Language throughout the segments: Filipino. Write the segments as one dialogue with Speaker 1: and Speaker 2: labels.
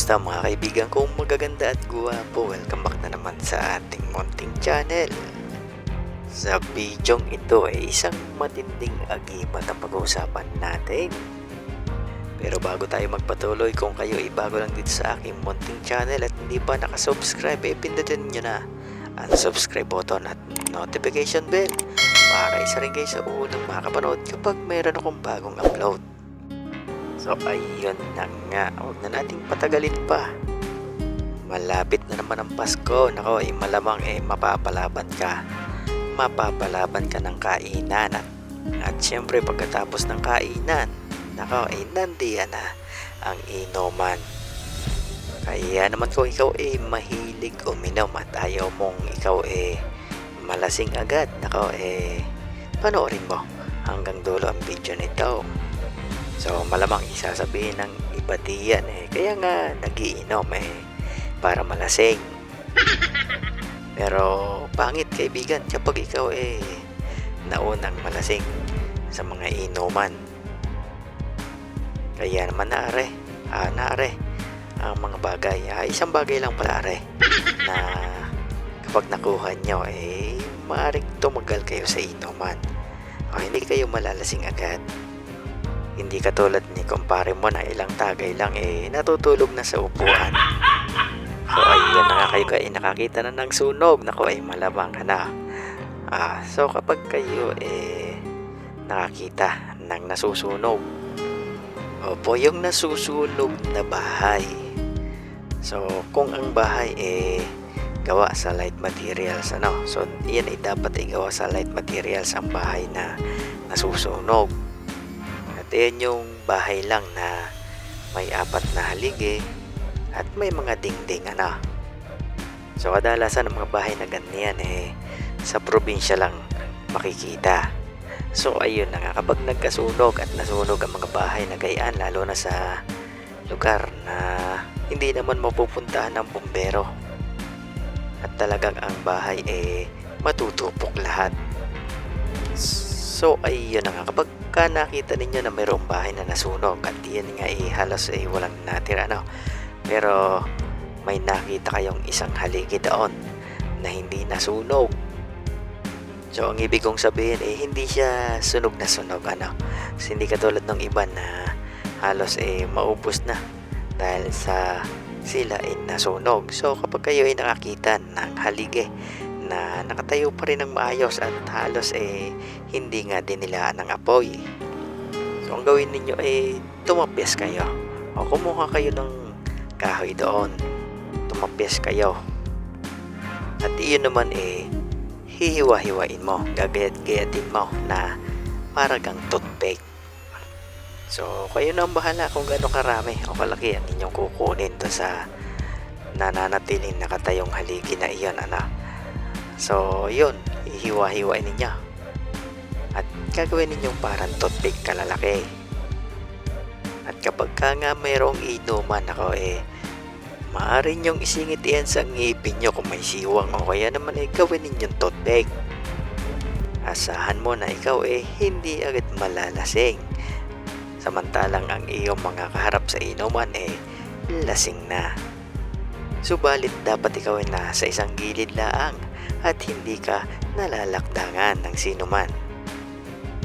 Speaker 1: Kamusta mga kaibigan kong magaganda at guwapo? Welcome back na naman sa ating munting channel. Sa bidyong ito ay isang matinding agimat ang pag-uusapan natin. Pero bago tayo magpatuloy, kung kayo ay bago lang dito sa aking munting channel at hindi pa nakasubscribe, pindutin nyo na ang subscribe button at notification bell para isa rin kayo sa unang makapanood kapag mayroon akong bagong upload. So ayun na nga, huwag na nating patagalin pa. Malapit na naman ang Pasko. Nako, malamang mapapalaban ka. Mapapalaban ka ng kainan. At syempre pagkatapos ng kainan, nako, nandiyan na ang inuman. Kaya naman kung ikaw mahilig uminom at ayaw mong ikaw malasing agad, nako panoorin mo hanggang dulo ang video nito. So malamang isasabihin ng iba diyan kaya nga nagiinom para malasing. Pero pangit kaibigan kapag ikaw naunang malasing sa mga inuman. Kaya naman naare ang mga bagay, isang bagay lang pala na kapag nakuha nyo maaaring tumagal kayo sa inuman o hindi kayo malalasing agad. Hindi katulad ni kumpare mo na ilang tagay lang natutulog na sa upuan. So ayun na kayo nakakita na ng sunog. Naku malamang ka na. So kapag kayo nakakita ng nasusunog, opo, yung nasusunog na bahay. So kung ang bahay gawa sa light materials, so yan dapat gawa sa light materials ang bahay na nasusunog. At yan yung bahay lang na may 4 na haligi at may mga dingding So kadalasan ang mga bahay na ganyan sa probinsya lang makikita. So ayun na nga, kapag nagkasunog at nasunog ang mga bahay na gayaan, lalo na sa lugar na hindi naman mapupuntahan ng bumbero, at talagang ang bahay matutupok lahat. So ayun na nga, kapag nakita ninyo na mayroong bahay na nasunog at yan nga halos walang natira, pero may nakita kayong isang haligi doon na hindi nasunog. So ang ibig kong sabihin hindi siya sunog na sunog, kasi hindi katulad ng iba na halos maubos na dahil sa sila nasunog. So kapag kayo nakakita ng haligi na nakatayo pa rin ng maayos at halos hindi nga din nila ng apoy, so ang gawin ninyo tumapyas kayo o kumuha kayo ng kahoy doon, tumapyas kayo at iyon naman hihiwa-hiwain mo, gagayat-gayatin mo na para kang toothpick. So kayo na ang bahala kung gaano karami o kalaki ang inyong kukunin doon sa nananatiling nakatayong haligi na iyon, So yun, hihiwa-hiwain ninyo at gagawin ninyong parang toothpick kalalaki. At kapag nga mayroong inuman, maaari nyong isingit yan sa ngipin nyo kung may siwang, o kaya naman gawin ninyong toothpick. Asahan mo na ikaw hindi agad malalasing, samantalang ang iyong mga kaharap sa inuman lasing na. Subalit dapat ikaw nasa isang gilid laang at hindi ka nalalakdangan ng sinuman.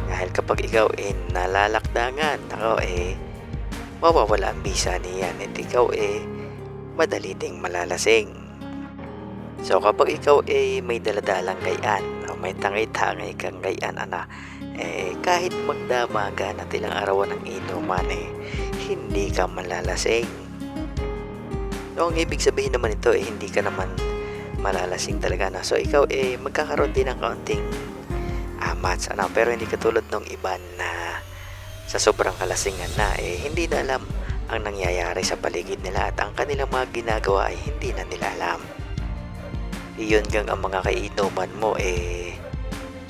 Speaker 1: Dahil kapag ikaw nalalakdangan, mawawala ang bisa niyan at ikaw madali ding malalasing. So kapag ikaw may daladalang gayaan o may tangay-tangay kang gayaan, kahit magdamagan at ilang arawan ng inuman hindi ka malalasing. So ang ibig sabihin naman ito hindi ka naman malalasing talaga So ikaw magkakaroon din ng kaunting amats, pero hindi katulad ng iba na sa sobrang kalasingan na hindi na alam ang nangyayari sa paligid nila at ang kanilang mga ginagawa hindi na nila alam. Iyon gang ang mga kainuman mo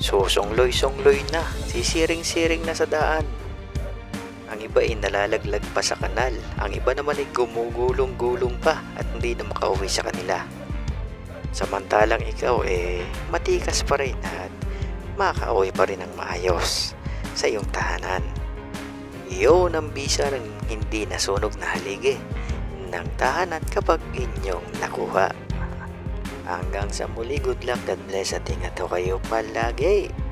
Speaker 1: susongloy-songloy na, sisiring-siring na sa daan. Ang iba nalalaglag pa sa kanal, ang iba naman gumugulong-gulong pa at hindi na makauwi sa kanila. Samantalang ikaw matikas pa rin at makauwi pa rin ng maayos sa iyong tahanan. Iyon ang bisa ng hindi nasunog na haligi ng tahanan kapag inyong nakuha. Hanggang sa muli, good luck, God bless at ingat ho kayo palagi.